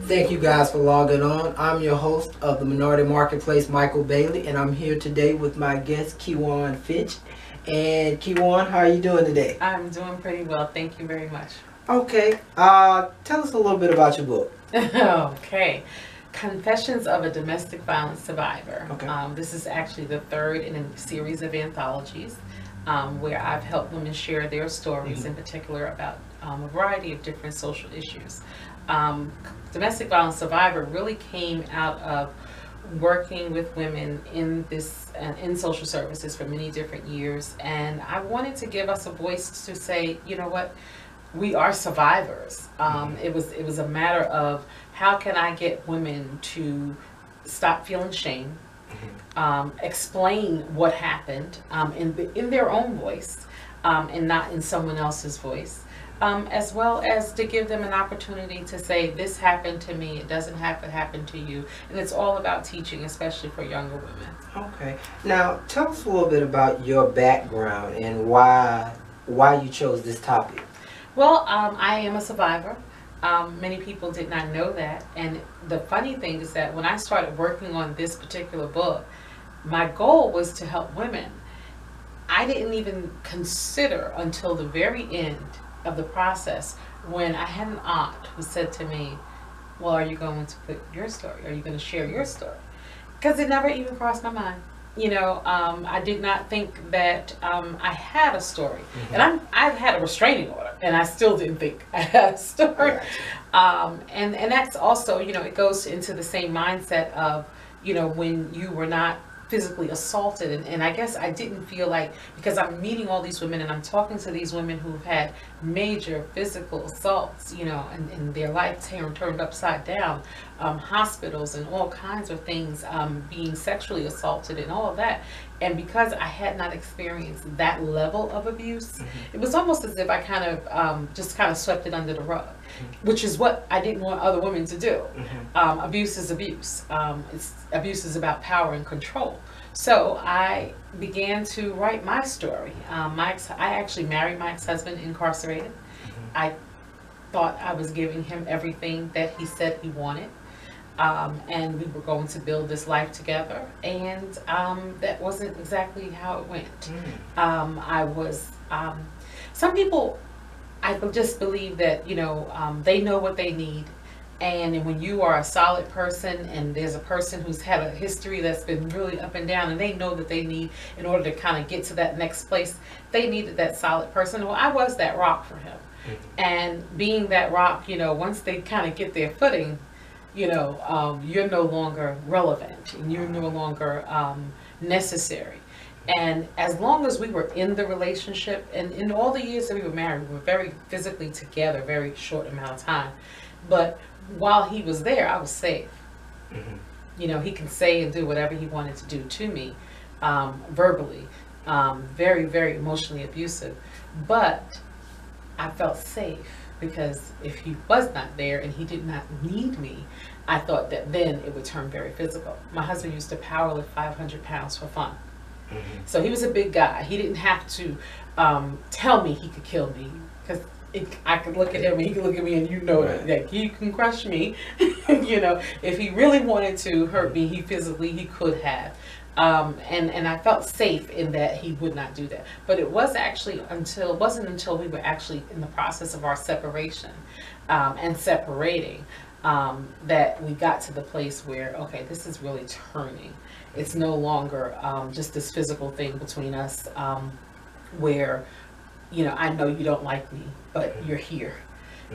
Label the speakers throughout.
Speaker 1: Thank you guys for logging on. I'm your host of the Minority Marketplace, Michael Bailey, and I'm here today with my guest, Kwian Fitch. And Kwian, how are you doing today?
Speaker 2: I'm doing pretty well. Thank you very much.
Speaker 1: Okay. Tell us a little bit about your book.
Speaker 2: Okay. Confessions of a Domestic Violence Survivor.
Speaker 1: Okay.
Speaker 2: This is actually the third in a series of anthologies where I've helped women share their stories, in particular about a variety of different social issues. Domestic Violence Survivor really came out of working with women in in social services for many different years, and I wanted to give us a voice to say, you know what, we are survivors. It was a matter of how can I get women to stop feeling shame, explain what happened in their own voice, and not in someone else's voice. As well as to give them an opportunity to say, this happened to me, it doesn't have to happen to you. And it's all about teaching, especially for younger women.
Speaker 1: Okay. Now, tell us a little bit about your background and why you chose this topic.
Speaker 2: Well, I am a survivor. Many people did not know that. And the funny thing is that when I started working on this particular book, my goal was to help women. I didn't even consider until the very end of the process when I had an aunt who said to me, well, are you going to put your story? Are you going to share your story? Because it never even crossed my mind. You know, I did not think that I had a story. And I've had a restraining order, and I still didn't think I had a story. And that's also, you know, it goes into the same mindset of, you know, when you were not physically assaulted, and I guess I didn't feel like, because I'm meeting all these women and I'm talking to these women who've had major physical assaults, you know, and their life turned upside down, hospitals and all kinds of things, being sexually assaulted and all of that. And because I had not experienced that level of abuse, it was almost as if I kind of just kind of swept it under the rug, which is what I didn't want other women to do. Abuse is abuse. Abuse is about power and control. So I began to write my story. I actually married my ex-husband incarcerated. I thought I was giving him everything that he said he wanted. And we were going to build this life together, and that wasn't exactly how it went. Some people, I just believe that, you know, they know what they need, and when you are a solid person and there's a person who's had a history that's been really up and down, and they know that they need, in order to kind of get to that next place, they needed that solid person. Well, I was that rock for him. And being that rock, you know, once they kind of get their footing, you know, you're no longer relevant, and you're no longer necessary. And as long as we were in the relationship, and in all the years that we were married, we were very physically together, very short amount of time. But while he was there, I was safe. You know, he can say and do whatever he wanted to do to me, verbally, very, very emotionally abusive. But I felt safe, because if he was not there and he did not need me, I thought that then it would turn very physical. My husband used to powerlift 500 pounds for fun. So he was a big guy. He didn't have to tell me he could kill me, because I could look at him and he could look at me, and you know that he can crush me. You know, if he really wanted to hurt me, he could have. And I felt safe in that he would not do that. But it wasn't until we were actually in the process of our separation and separating that we got to the place where, okay, this is really turning. It's no longer just this physical thing between us, where, you know, I know you don't like me, but you're here.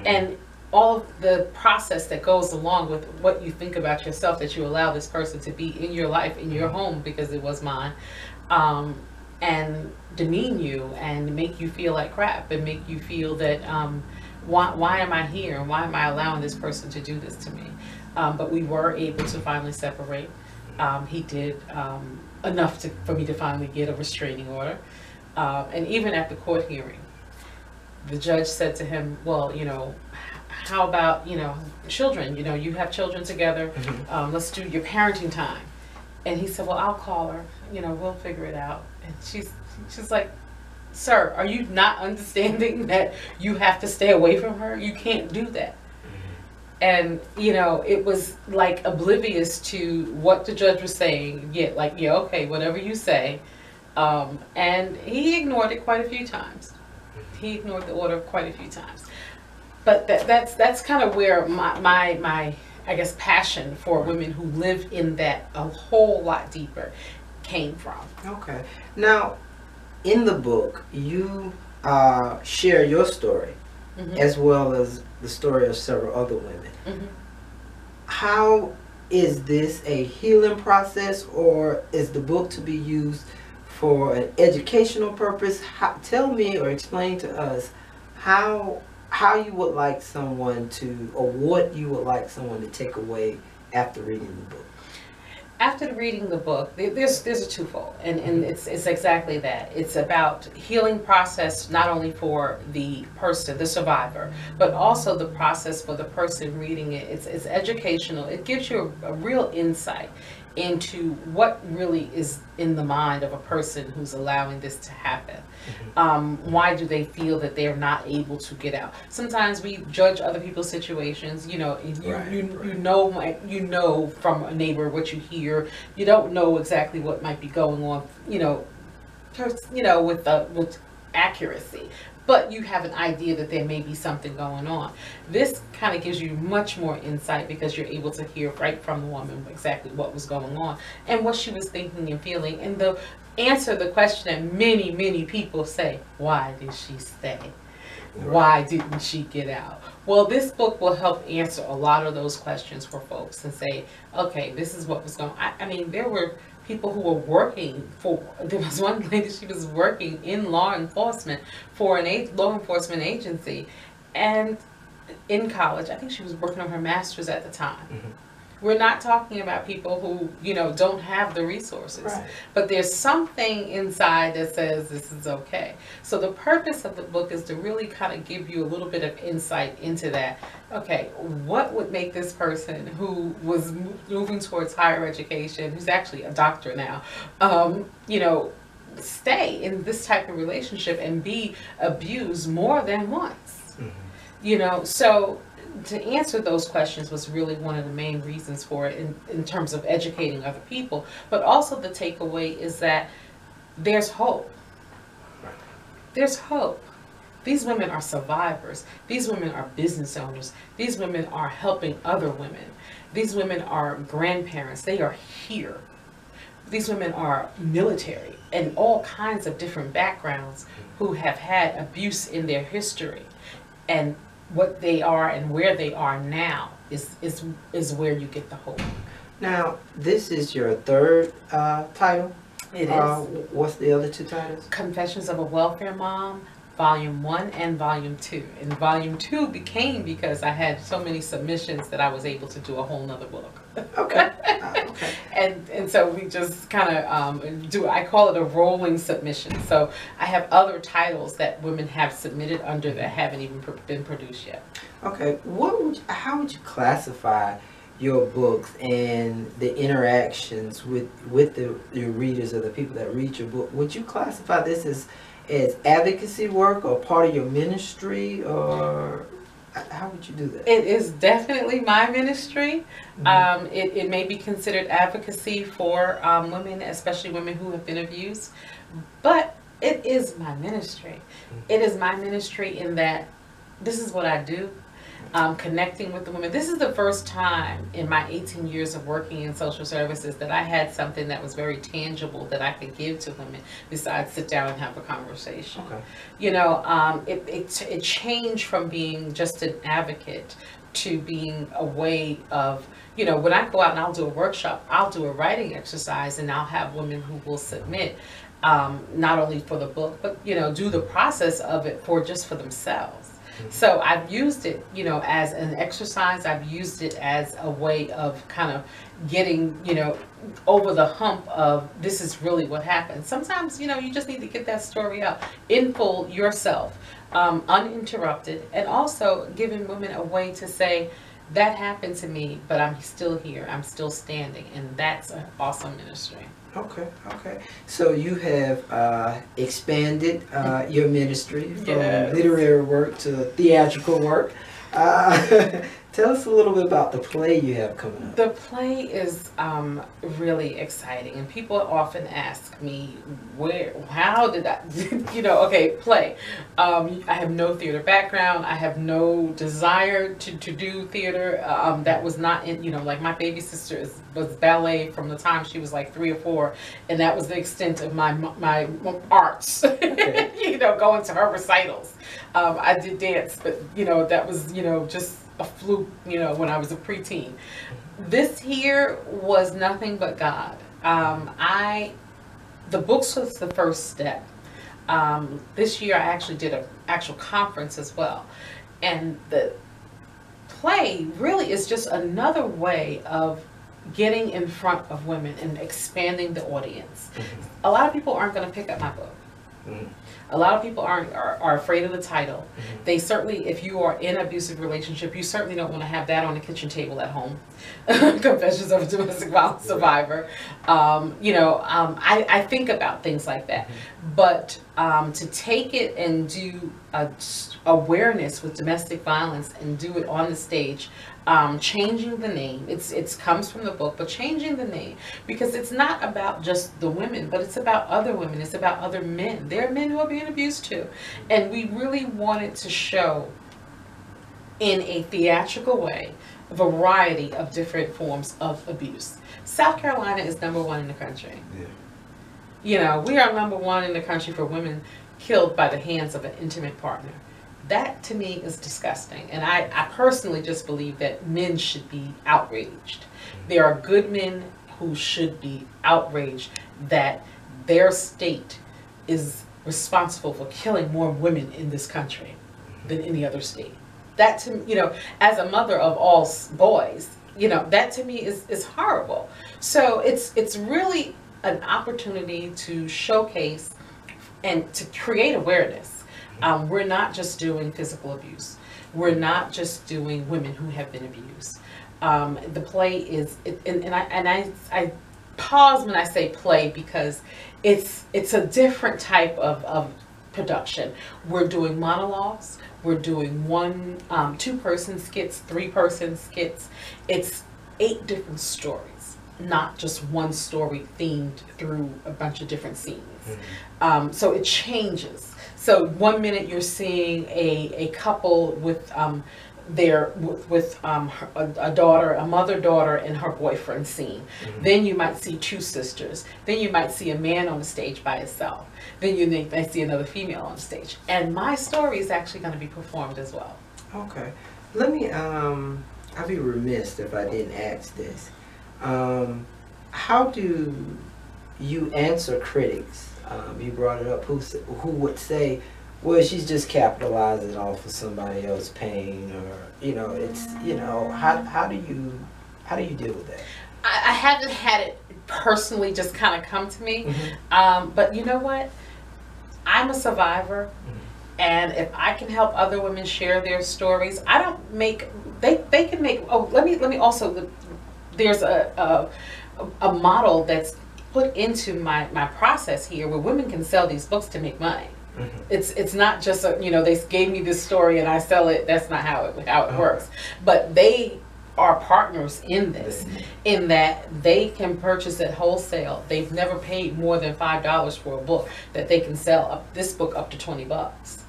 Speaker 2: And all of the process that goes along with what you think about yourself, that you allow this person to be in your life, in your home, because it was mine, and demean you and make you feel like crap, and make you feel that why am I here, and why am I allowing this person to do this to me? But we were able to finally separate. He did enough for me to finally get a restraining order, and even at the court hearing, the judge said to him, well, you know, how about, you know, children, you know, you have children together, let's do your parenting time. And he said, well, I'll call her, you know, we'll figure it out. And she's like, sir, are you not understanding that you have to stay away from her? You can't do that. And you know, it was like oblivious to what the judge was saying. Yeah, like, yeah, okay, whatever you say. And he ignored it quite a few times. He ignored the order quite a few times. But that's kind of where my I guess passion for women who live in that a whole lot deeper came from.
Speaker 1: Okay. Now, in the book, you share your story
Speaker 2: Mm-hmm.
Speaker 1: as well as the story of several other women.
Speaker 2: Mm-hmm.
Speaker 1: How is this a healing process, or is the book to be used for an educational purpose? Tell me or explain to us how you would like someone to, or what you would like someone to take away after reading the book.
Speaker 2: After reading the book, there's a twofold, and it's exactly that. It's about healing process not only for the person, the survivor, but also the process for the person reading it. It's educational. It gives you a real insight into what really is in the mind of a person who's allowing this to happen. Why do they feel that they're not able to get out? Sometimes we judge other people's situations. You know, you know from a neighbor what you hear. You don't know exactly what might be going on. With accuracy. But you have an idea that there may be something going on. This kind of gives you much more insight because you're able to hear right from the woman exactly what was going on and what she was thinking and feeling. And the answer the question that many people say, why did she stay? Why didn't she get out? Well, this book will help answer a lot of those questions for folks and say, okay, this is what was going on. I mean, there were people who were working there was one lady, she was working in law enforcement for law enforcement agency, and in college, I think she was working on her master's at the time. Mm-hmm. We're not talking about people who, don't have the resources, right. But there's something inside that says this is okay. So the purpose of the book is to really kind of give you a little bit of insight into that. Okay, what would make this person who was moving towards higher education, who's actually a doctor now, stay in this type of relationship and be abused more than once? Mm-hmm. So to answer those questions was really one of the main reasons for it in terms of educating other people. But also the takeaway is that there's hope. There's hope. These women are survivors. These women are business owners. These women are helping other women. These women are grandparents. They are here. These women are military and all kinds of different backgrounds who have had abuse in their history. And what they are and where they are now is where you get the hope.
Speaker 1: Now, this is your third title.
Speaker 2: It is.
Speaker 1: What's the other two titles?
Speaker 2: Confessions of a Welfare Mom, Volume 1 and Volume 2. And Volume 2 became because I had so many submissions that I was able to do a whole nother book.
Speaker 1: Okay. Okay.
Speaker 2: And so we just kind of I call it a rolling submission. So I have other titles that women have submitted under that haven't even been produced yet.
Speaker 1: Okay. How would you classify your books and the interactions with your readers or the people that read your book? Would you classify this as advocacy work or part of your ministry, or how would you do that?
Speaker 2: It is definitely my ministry. Mm-hmm. It may be considered advocacy for women, especially women who have been abused, but it is my ministry. Mm-hmm. It is my ministry in that this is what I do. Connecting with the women. This is the first time in my 18 years of working in social services that I had something that was very tangible that I could give to women besides sit down and have a conversation. Okay. It changed from being just an advocate to being a way of, when I go out and I'll do a workshop, I'll do a writing exercise and I'll have women who will submit not only for the book, but, do the process of it for themselves. So I've used it, as an exercise. I've used it as a way of kind of getting, over the hump of this is really what happened. Sometimes, you just need to get that story out in full yourself, uninterrupted, and also giving women a way to say, that happened to me, but I'm still here. I'm still standing. And that's an awesome ministry.
Speaker 1: Okay. So you have expanded your ministry from literary work to theatrical work. Tell us a little bit about the play you have coming up.
Speaker 2: The play is really exciting, and people often ask me, how did I, okay, play. I have no theater background. I have no desire to do theater. That was not in, like my baby sister was ballet from the time she was like 3 or 4, and that was the extent of my arts. Okay. Going to her recitals. I did dance, but that was just a fluke, when I was a preteen. This here was nothing but God. The books was the first step. This year I actually did an actual conference as well. And the play really is just another way of getting in front of women and expanding the audience. Mm-hmm. A lot of people aren't going to pick up my book. Mm-hmm. A lot of people are afraid of the title. Mm-hmm. They certainly, if you are in an abusive relationship, you certainly don't want to have that on the kitchen table at home. Confessions of a Domestic Violence Survivor. I think about things like that. Mm-hmm. But to take it and do awareness with domestic violence and do it on the stage, changing the name, it comes from the book, but changing the name, because it's not about just the women, but it's about other women, it's about other men. There are men who are being abused too, and we really wanted to show in a theatrical way a variety of different forms of abuse. South Carolina is #1 in the country. Yeah. We are #1 in the country for women killed by the hands of an intimate partner. That to me is disgusting, and I personally just believe that men should be outraged. There are good men who should be outraged that their state is responsible for killing more women in this country than any other state. That to me, as a mother of all boys, that to me is horrible. So it's really an opportunity to showcase and to create awareness. We're not just doing physical abuse. We're not just doing women who have been abused. The play is, I pause when I say play, because it's a different type of production. We're doing monologues. We're doing 2-person skits, 3-person skits. It's 8 different stories, not just one story themed through a bunch of different scenes. Mm-hmm. So it changes. So 1 minute you're seeing a couple with a mother-daughter and her boyfriend scene. Mm-hmm. Then you might see 2 sisters. Then you might see a man on the stage by himself. Then you might see another female on stage. And my story is actually going to be performed as well. Okay.
Speaker 1: Let me, I'd be remiss if I didn't ask this. How do you answer critics? You brought it up, who would say, well, she's just capitalizing off of somebody else's pain, or it's how do you deal with that?
Speaker 2: I haven't had it personally just kind of come to me. Mm-hmm. But you know what, I'm a survivor. Mm-hmm. And if I can help other women share their stories, I don't make, they can make, let me also, there's a model that's put into my process here where women can sell these books to make money. Mm-hmm. It's not just they gave me this story and I sell it. That's not how it works. But they are partners in this, mm-hmm. in that they can purchase at wholesale. They've never paid more than $5 for a book that they can sell this book up to $20.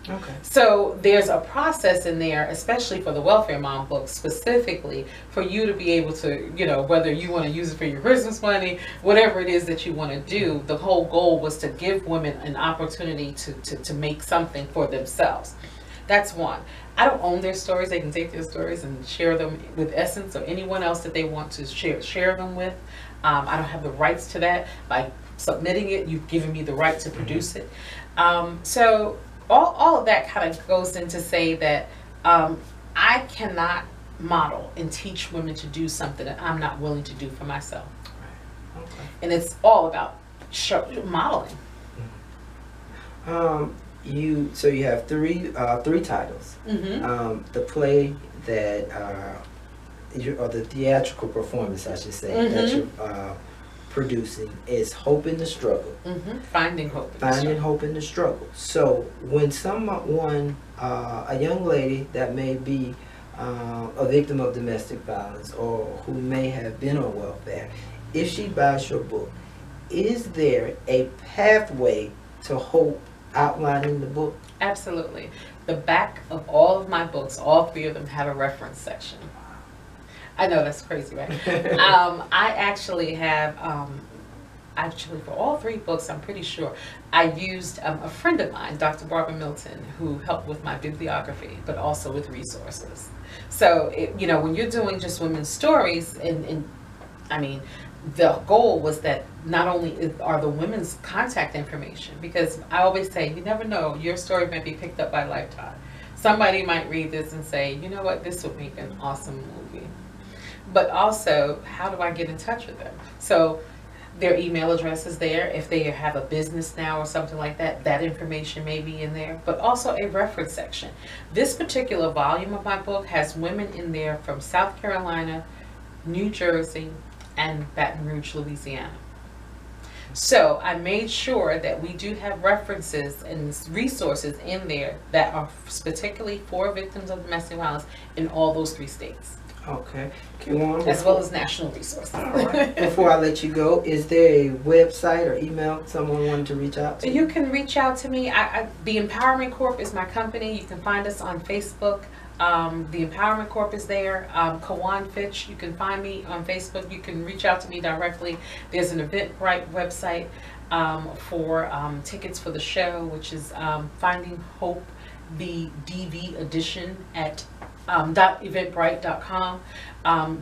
Speaker 2: Okay. So there's a process in there, especially for the Welfare Mom books specifically, for you to be able to, whether you want to use it for your Christmas money, whatever it is that you want to do, the whole goal was to give women an opportunity to make something for themselves. That's one. I don't own their stories. They can take their stories and share them with Essence or anyone else that they want to share them with. I don't have the rights to that. By submitting it, you've given me the right to produce it. So all of that kind of goes in to say that I cannot model and teach women to do something that I'm not willing to do for myself. Right. Okay. And it's all about modeling.
Speaker 1: So you have three titles. Mm-hmm. The play that or the theatrical performance, I should say, mm-hmm. that you're producing is Hope in the Struggle.
Speaker 2: Mm-hmm. Finding Hope.
Speaker 1: Hope in the Struggle. So when someone, a young lady that may be a victim of domestic violence or who may have been on welfare, if she buys your book, is there a pathway to hope outlined in the book?
Speaker 2: Absolutely. The back of all of my books, all 3 of them, have a reference section. I know that's crazy, right? I actually have, actually for all 3 books, I'm pretty sure, I used a friend of mine, Dr. Barbara Milton, who helped with my bibliography, but also with resources. So, you know, when you're doing just women's stories, and I mean, the goal was that not only are the women's contact information, because I always say, you never know, your story might be picked up by Lifetime. Somebody might read this and say, you know what, this would make an awesome movie. But also, how do I get in touch with them? So their email address is there. If they have a business now or something like that, that information may be in there, but also a reference section. This particular volume of my book has women in there from South Carolina, New Jersey, and Baton Rouge, Louisiana. So I made sure that we do have references and resources in there that are particularly for victims of domestic violence in all those 3 states.
Speaker 1: Okay.
Speaker 2: As well as national resources.
Speaker 1: All right. Before I let you go, is there a website or email someone wanted to reach out to?
Speaker 2: You can reach out to me. The Empowerment Corp is my company. You can find us on Facebook. The Empowerment Corp is there. Kwian Fitch, you can find me on Facebook. You can reach out to me directly. There's an Eventbrite website for tickets for the show, which is Finding Hope, the DV edition at .eventbrite.com.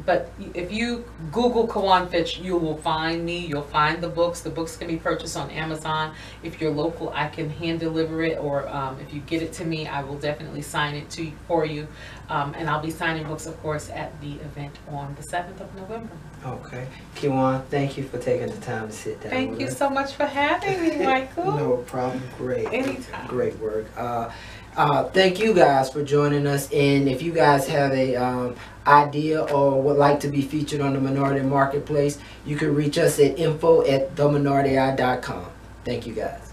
Speaker 2: But if you Google Kwian Fitch, you will find me. You'll find the books. The books can be purchased on Amazon. If you're local, I can hand deliver it, or if you get it to me, I will definitely sign it for you. And I'll be signing books, of course, at the event on the 7th of November.
Speaker 1: Okay. Kwian, thank you for taking the time to sit down
Speaker 2: Thank
Speaker 1: with
Speaker 2: you
Speaker 1: us.
Speaker 2: so much for having me, Michael.
Speaker 1: No problem. Great.
Speaker 2: Anytime.
Speaker 1: Great work. Thank you guys for joining us. And if you guys have a idea or would like to be featured on the Minority Marketplace, you can reach us at info@theminority.com. Thank you guys.